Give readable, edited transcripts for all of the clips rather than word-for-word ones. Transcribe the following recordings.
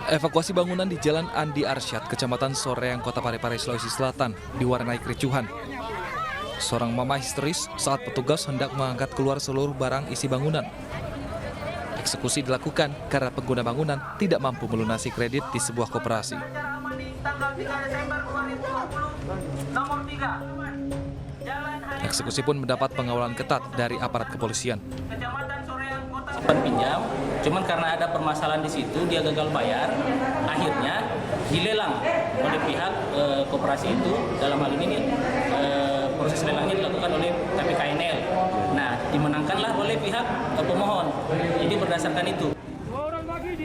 Evakuasi bangunan di Jalan Andi Arsyad, Kecamatan Soreang, Kota Parepare, Sulawesi Selatan, diwarnai kericuhan. Seorang mama histeris saat petugas hendak mengangkat keluar seluruh barang isi bangunan. Eksekusi dilakukan karena pengguna bangunan tidak mampu melunasi kredit di sebuah koperasi. Eksekusi pun mendapat pengawalan ketat dari aparat kepolisian. Pinjam, cuman karena ada permasalahan di situ dia gagal bayar, akhirnya dilelang oleh pihak koperasi itu. Dalam hal ini proses lelangnya dilakukan oleh KPKNL. Nah, dimenangkanlah oleh pihak pemohon. Jadi berdasarkan itu.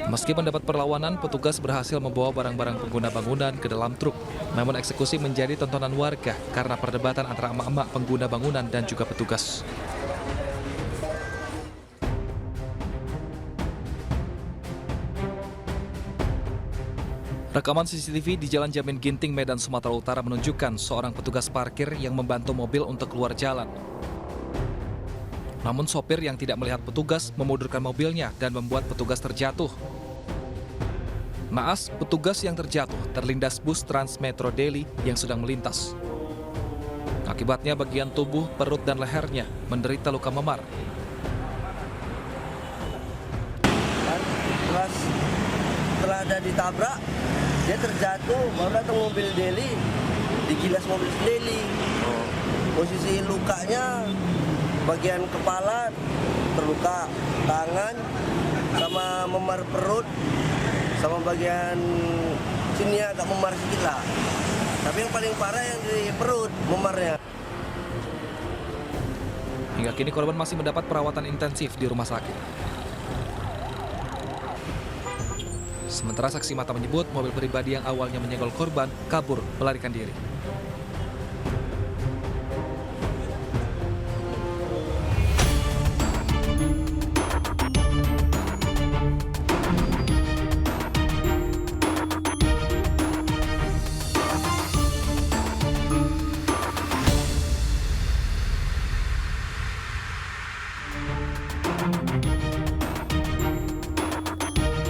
Meski mendapat perlawanan, petugas berhasil membawa barang-barang pengguna bangunan ke dalam truk. Namun eksekusi menjadi tontonan warga karena perdebatan antara emak-emak pengguna bangunan dan juga petugas. Rekaman CCTV di Jalan Jamin Ginting, Medan, Sumatera Utara menunjukkan seorang petugas parkir yang membantu mobil untuk keluar jalan. Namun sopir yang tidak melihat petugas memundurkan mobilnya dan membuat petugas terjatuh. Naas, petugas yang terjatuh terlindas bus Transmetro Daily yang sedang melintas. Akibatnya bagian tubuh, perut, dan lehernya menderita luka memar. Setelah ada ditabrak, dia terjatuh, baru datang mobil Daily, digilas mobil Daily. Posisi lukanya, bagian kepala terluka, tangan, sama memar perut, sama bagian sini agak memar sedikit lah. Tapi yang paling parah yang di perut, memarnya. Hingga kini korban masih mendapat perawatan intensif di rumah sakit. Sementara saksi mata menyebut mobil pribadi yang awalnya menyenggol korban kabur melarikan diri.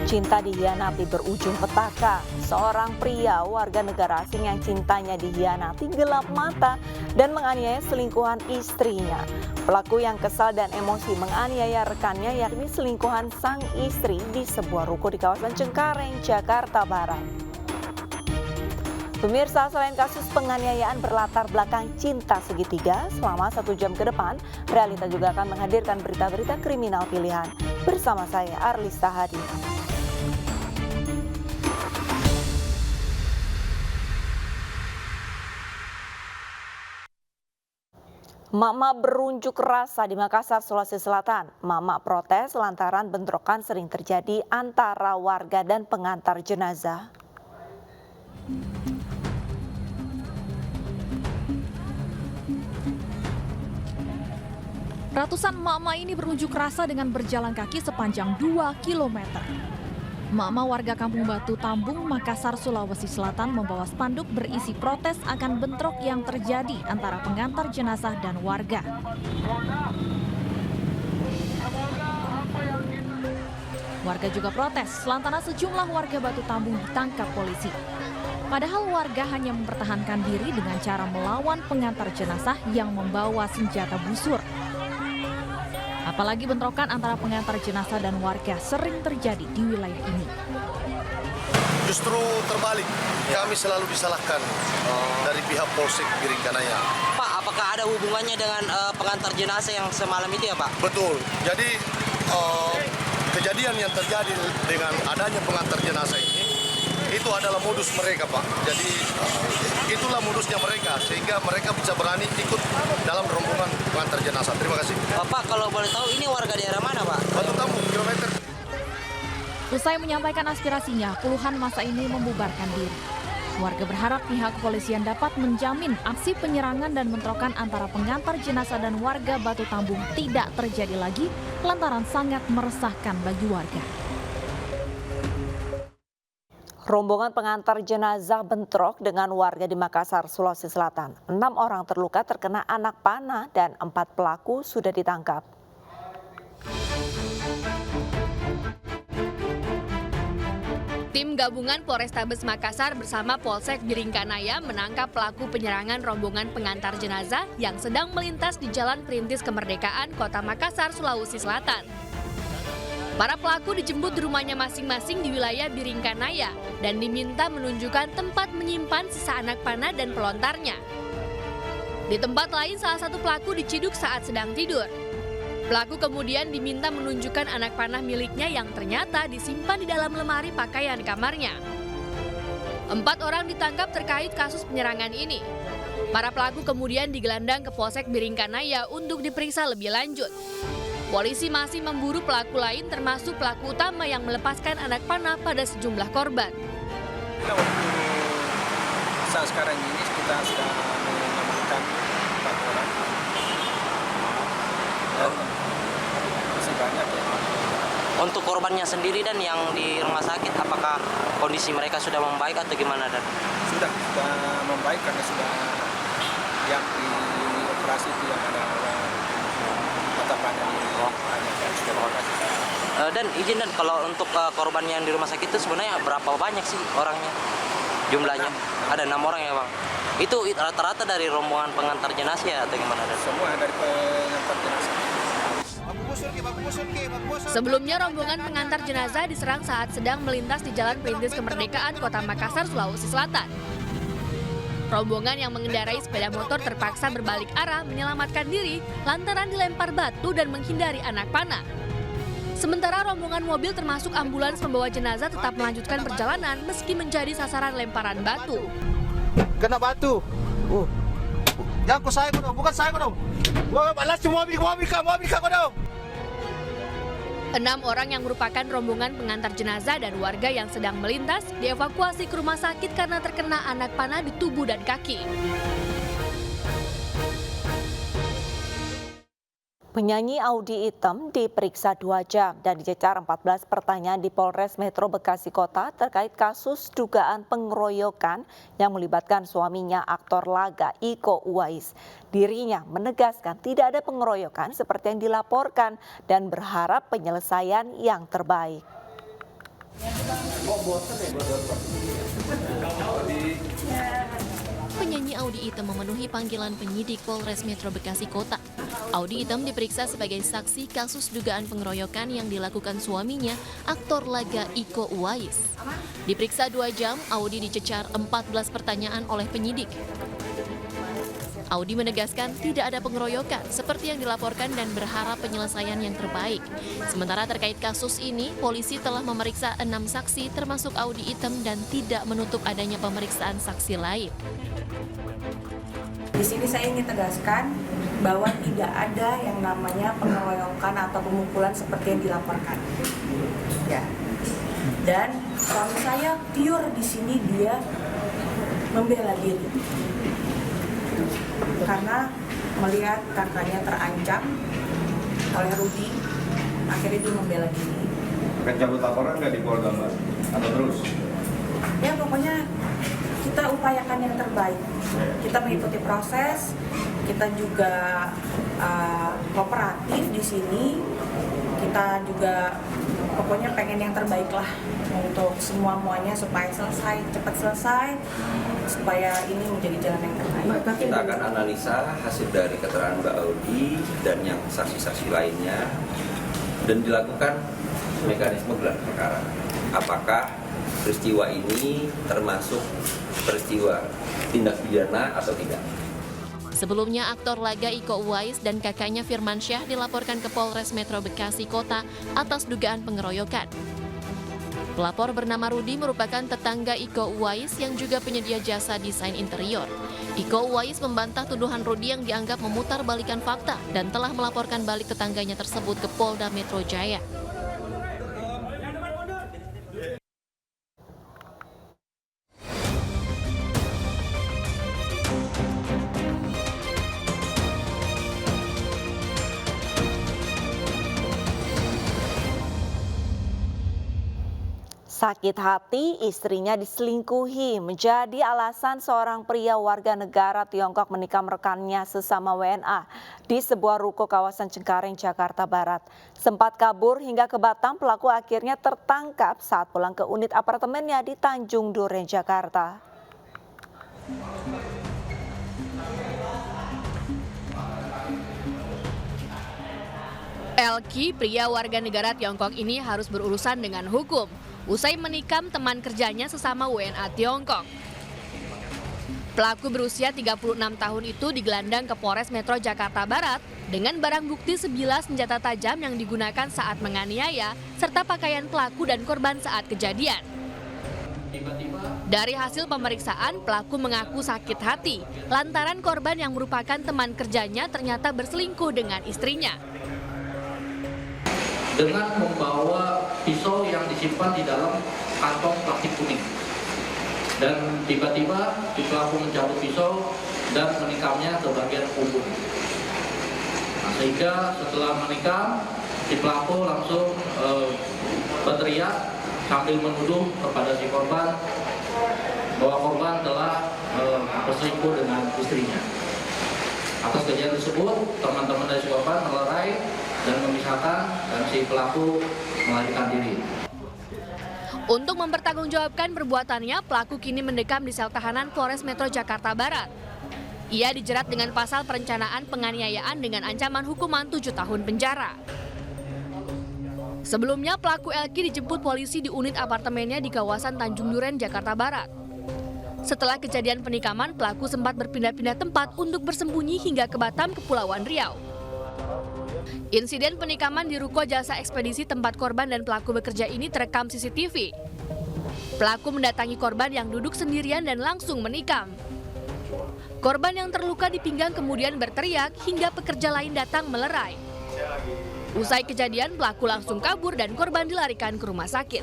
Cinta dihianati berujung petaka. Seorang pria warga negara asing yang cintanya dihianati gelap mata dan menganiaya selingkuhan istrinya. Pelaku yang kesal dan emosi menganiaya rekannya yakni selingkuhan sang istri di sebuah ruko di kawasan Cengkareng, Jakarta Barat. Pemirsa, selain kasus penganiayaan berlatar belakang cinta segitiga, selama 1 jam ke depan, Realita juga akan menghadirkan berita-berita kriminal pilihan. Bersama saya, Arlista Hadi. Mak-mak berunjuk rasa di Makassar, Sulawesi Selatan. Mak-mak protes lantaran bentrokan sering terjadi antara warga dan pengantar jenazah. Ratusan mak-mak ini berunjuk rasa dengan berjalan kaki sepanjang 2 km. Mak-mak warga Kampung Batu Tambung, Makassar, Sulawesi Selatan membawa spanduk berisi protes akan bentrok yang terjadi antara pengantar jenazah dan warga. Warga juga protes lantaran sejumlah warga Batu Tambung ditangkap polisi. Padahal warga hanya mempertahankan diri dengan cara melawan pengantar jenazah yang membawa senjata busur. Apalagi bentrokan antara pengantar jenazah dan warga sering terjadi di wilayah ini. Justru terbalik, kami selalu disalahkan dari pihak Polsek Giringkanaya. Pak, apakah ada hubungannya dengan pengantar jenazah yang semalam itu ya Pak? Betul, jadi kejadian yang terjadi dengan adanya pengantar jenazah ini, itu adalah modus mereka Pak. Jadi itulah modusnya mereka, sehingga mereka bisa berani ikut dalam rombongan pengantar jenazah. Terima kasih. Bapak, kalau boleh tahu ini warga daerah mana Pak? Batu Tambung, kilometer. Usai menyampaikan aspirasinya, puluhan massa ini membubarkan diri. Warga berharap pihak kepolisian dapat menjamin aksi penyerangan dan bentrokan antara pengantar jenazah dan warga Batu Tambung tidak terjadi lagi lantaran sangat meresahkan bagi warga. Rombongan pengantar jenazah bentrok dengan warga di Makassar, Sulawesi Selatan. 6 orang terluka terkena anak panah dan 4 pelaku sudah ditangkap. Tim gabungan Polrestabes Makassar bersama Polsek Biringkanaya menangkap pelaku penyerangan rombongan pengantar jenazah yang sedang melintas di Jalan Perintis Kemerdekaan, Kota Makassar, Sulawesi Selatan. Para pelaku dijemput di rumahnya masing-masing di wilayah Biringkanaya dan diminta menunjukkan tempat menyimpan sisa anak panah dan pelontarnya. Di tempat lain, salah satu pelaku diciduk saat sedang tidur. Pelaku kemudian diminta menunjukkan anak panah miliknya yang ternyata disimpan di dalam lemari pakaian kamarnya. 4 orang ditangkap terkait kasus penyerangan ini. Para pelaku kemudian digelandang ke Polsek Biringkanaya untuk diperiksa lebih lanjut. Polisi masih memburu pelaku lain termasuk pelaku utama yang melepaskan anak panah pada sejumlah korban. Saat sekarang ini kita sudah mengamankan 4 orang. Dan masih banyak ya. Untuk korbannya sendiri dan yang di rumah sakit, apakah kondisi mereka sudah membaik atau gimana, Dan? Sudah membaik karena sudah yang di operasi itu yang ada mata panah di sudah operasi. Dan izin, Dan, kalau untuk korban yang di rumah sakit itu sebenarnya berapa banyak sih orangnya? Jumlahnya? Ada 6 orang ya, Bang? Itu rata-rata dari rombongan pengantar jenazah ya, atau gimana, Dan? Semua dari pengantar jenazah. Sebelumnya rombongan pengantar jenazah diserang saat sedang melintas di Jalan Perintis Kemerdekaan, Kota Makassar, Sulawesi Selatan. Rombongan yang mengendarai sepeda motor terpaksa berbalik arah menyelamatkan diri lantaran dilempar batu dan menghindari anak panah. Sementara rombongan mobil termasuk ambulans pembawa jenazah tetap melanjutkan perjalanan meski menjadi sasaran lemparan batu. Kena batu. Jangan kau saya kau, bukan saya kau. Wah, balas mobil kau dong. 6 orang yang merupakan rombongan pengantar jenazah dan warga yang sedang melintas dievakuasi ke rumah sakit karena terkena anak panah di tubuh dan kaki. Penyanyi Audy Item diperiksa 2 jam dan dicecar 14 pertanyaan di Polres Metro Bekasi Kota terkait kasus dugaan pengeroyokan yang melibatkan suaminya aktor laga Iko Uwais. Dirinya menegaskan tidak ada pengeroyokan seperti yang dilaporkan dan berharap penyelesaian yang terbaik. Penyanyi Audy Item memenuhi panggilan penyidik Polres Metro Bekasi Kota. Audy Item diperiksa sebagai saksi kasus dugaan pengeroyokan yang dilakukan suaminya, aktor laga Iko Uwais. Diperiksa 2 jam, Audy dicecar 14 pertanyaan oleh penyidik. Audy menegaskan tidak ada pengeroyokan seperti yang dilaporkan dan berharap penyelesaian yang terbaik. Sementara terkait kasus ini, polisi telah memeriksa 6 saksi termasuk Audy Item dan tidak menutup adanya pemeriksaan saksi lain. Di sini saya ingin tegaskan bahwa tidak ada yang namanya pengeroyokan atau pemukulan seperti yang dilaporkan. Ya. Dan suami saya pure di sini dia membela diri. Karena melihat kakaknya terancam oleh Rudi, akhirnya dia membela diri. Akan cabut laporan nggak di Polda, Mbak? Atau terus? Ya pokoknya kita upayakan yang terbaik. Kita mengikuti proses, kita juga kooperatif di sini. Kita juga pokoknya pengen yang terbaik lah untuk semuanya supaya cepat selesai, supaya ini menjadi jalan yang terbaik. Kita akan analisa hasil dari keterangan Mbak Audy dan yang saksi-saksi lainnya dan dilakukan mekanisme gelar perkara. Apakah peristiwa ini termasuk peristiwa tindak pidana atau tidak? Sebelumnya, aktor laga Iko Uwais dan kakaknya Firmansyah dilaporkan ke Polres Metro Bekasi Kota atas dugaan pengeroyokan. Pelapor bernama Rudi merupakan tetangga Iko Uwais yang juga penyedia jasa desain interior. Iko Uwais membantah tuduhan Rudi yang dianggap memutarbalikkan fakta dan telah melaporkan balik tetangganya tersebut ke Polda Metro Jaya. Sakit hati istrinya diselingkuhi menjadi alasan seorang pria warga negara Tiongkok menikam rekannya sesama WNA di sebuah ruko kawasan Cengkareng, Jakarta Barat. Sempat kabur hingga ke Batam, pelaku akhirnya tertangkap saat pulang ke unit apartemennya di Tanjung Duren, Jakarta. Elki, pria warga negara Tiongkok ini harus berurusan dengan hukum usai menikam teman kerjanya sesama WNA Tiongkok. Pelaku berusia 36 tahun itu digelandang ke Polres Metro Jakarta Barat dengan barang bukti sebilah senjata tajam yang digunakan saat menganiaya serta pakaian pelaku dan korban saat kejadian. Dari hasil pemeriksaan, pelaku mengaku sakit hati lantaran korban yang merupakan teman kerjanya ternyata berselingkuh dengan istrinya. Dengan membawa pisau yang disimpan di dalam kantong plastik kuning. Dan tiba-tiba si pelaku mencabut pisau dan menikamnya ke bagian punggung. Nah, sehingga setelah menikam, si pelaku langsung berteriak sambil menuduh kepada si korban bahwa korban telah berselingkuh dengan istrinya. Atas kejadian tersebut, teman-teman dari si korban melerai dan memisahkan, dan si pelaku melarikan diri. Untuk mempertanggungjawabkan perbuatannya, pelaku kini mendekam di sel tahanan Polres Metro Jakarta Barat. Ia dijerat dengan pasal perencanaan penganiayaan dengan ancaman hukuman 7 tahun penjara. Sebelumnya, pelaku Elki dijemput polisi di unit apartemennya di kawasan Tanjung Duren, Jakarta Barat. Setelah kejadian penikaman, pelaku sempat berpindah-pindah tempat untuk bersembunyi hingga ke Batam, Kepulauan Riau. Insiden penikaman di ruko jasa ekspedisi tempat korban dan pelaku bekerja ini terekam CCTV. Pelaku mendatangi korban yang duduk sendirian dan langsung menikam. Korban yang terluka di pinggang kemudian berteriak hingga pekerja lain datang melerai. Usai kejadian, pelaku langsung kabur dan korban dilarikan ke rumah sakit.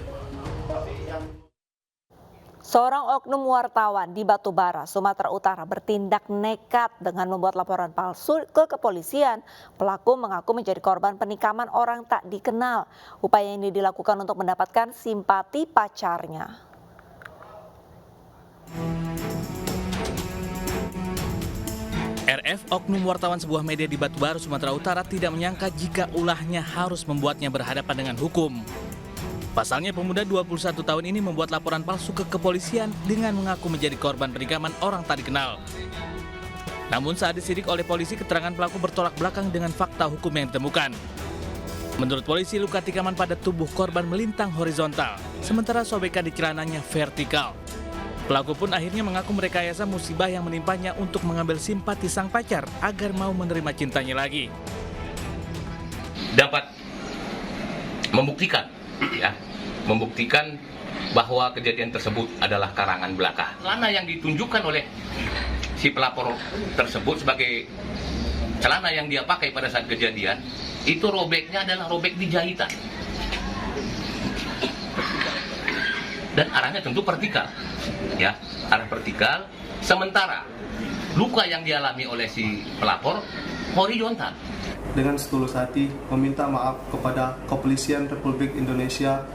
Seorang oknum wartawan di Batubara, Sumatera Utara bertindak nekat dengan membuat laporan palsu ke kepolisian. Pelaku mengaku menjadi korban penikaman orang tak dikenal. Upaya ini dilakukan untuk mendapatkan simpati pacarnya. RF, oknum wartawan sebuah media di Batubara, Sumatera Utara tidak menyangka jika ulahnya harus membuatnya berhadapan dengan hukum. Pasalnya, pemuda 21 tahun ini membuat laporan palsu ke kepolisian dengan mengaku menjadi korban penikaman orang tak dikenal. Namun saat disidik oleh polisi, keterangan pelaku bertolak belakang dengan fakta hukum yang ditemukan. Menurut polisi, luka tikaman pada tubuh korban melintang horizontal, sementara sobekan di celananya vertikal. Pelaku pun akhirnya mengaku merekayasa musibah yang menimpanya untuk mengambil simpati sang pacar agar mau menerima cintanya lagi. Dapat membuktikan bahwa kejadian tersebut adalah karangan belaka. Celana yang ditunjukkan oleh si pelapor tersebut sebagai celana yang dia pakai pada saat kejadian, itu robeknya adalah robek di jahitan. Dan arahnya tentu vertikal, arah vertikal. Sementara luka yang dialami oleh si pelapor horizontal. Dengan setulus hati meminta maaf kepada Kepolisian Republik Indonesia,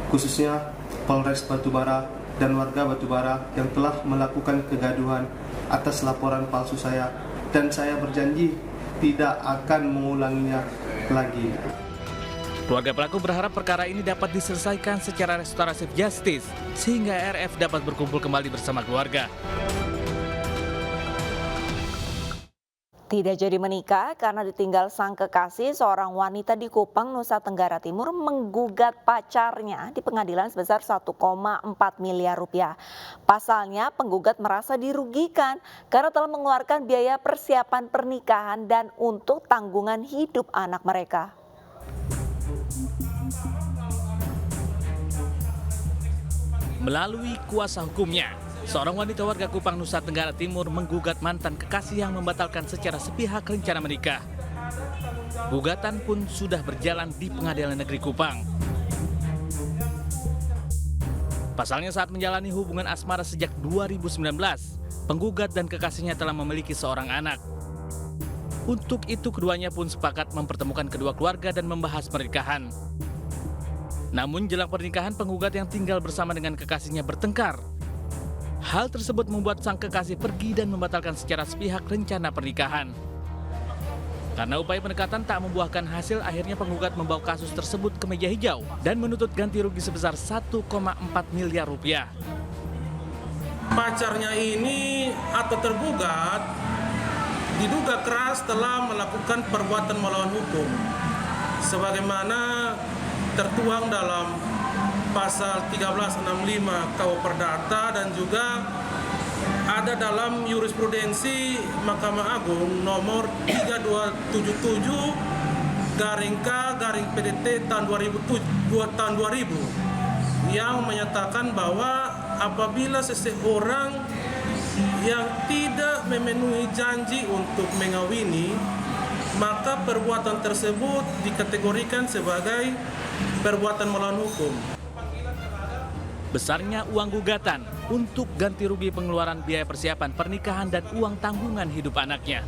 khususnya Polres Batubara dan warga Batubara yang telah melakukan kegaduhan atas laporan palsu saya, dan saya berjanji tidak akan mengulanginya lagi. Keluarga pelaku berharap perkara ini dapat diselesaikan secara restoratif justice sehingga RF dapat berkumpul kembali bersama keluarga. Tidak jadi menikah karena ditinggal sang kekasih, seorang wanita di Kupang, Nusa Tenggara Timur menggugat pacarnya di pengadilan sebesar 1,4 miliar rupiah. Pasalnya penggugat merasa dirugikan karena telah mengeluarkan biaya persiapan pernikahan dan untuk tanggungan hidup anak mereka. Melalui kuasa hukumnya, seorang wanita warga Kupang, Nusa Tenggara Timur menggugat mantan kekasih yang membatalkan secara sepihak rencana menikah. Gugatan pun sudah berjalan di Pengadilan Negeri Kupang. Pasalnya saat menjalani hubungan asmara sejak 2019, penggugat dan kekasihnya telah memiliki seorang anak. Untuk itu keduanya pun sepakat mempertemukan kedua keluarga dan membahas pernikahan. Namun jelang pernikahan, penggugat yang tinggal bersama dengan kekasihnya bertengkar. Hal tersebut membuat sang kekasih pergi dan membatalkan secara sepihak rencana pernikahan. Karena upaya pendekatan tak membuahkan hasil, akhirnya penggugat membawa kasus tersebut ke meja hijau dan menuntut ganti rugi sebesar 1,4 miliar rupiah. Pacarnya ini atau tergugat diduga keras telah melakukan perbuatan melawan hukum sebagaimana tertuang dalam pasal 1365 KUH Perdata dan juga ada dalam jurisprudensi Mahkamah Agung nomor 3277/K/PDT tahun 2000 yang menyatakan bahwa apabila seseorang yang tidak memenuhi janji untuk mengawini, maka perbuatan tersebut dikategorikan sebagai perbuatan melawan hukum. Besarnya uang gugatan untuk ganti rugi pengeluaran biaya persiapan pernikahan dan uang tanggungan hidup anaknya.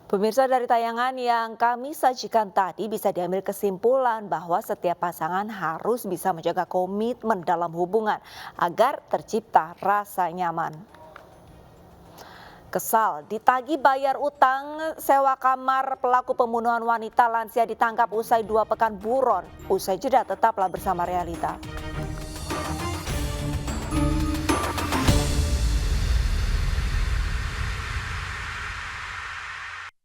Pemirsa, dari tayangan yang kami sajikan tadi bisa diambil kesimpulan bahwa setiap pasangan harus bisa menjaga komitmen dalam hubungan agar tercipta rasa nyaman. Kesal, ditagih bayar utang sewa kamar, pelaku pembunuhan wanita lansia ditangkap usai 2 pekan buron. Usai jeda, tetaplah bersama Realita.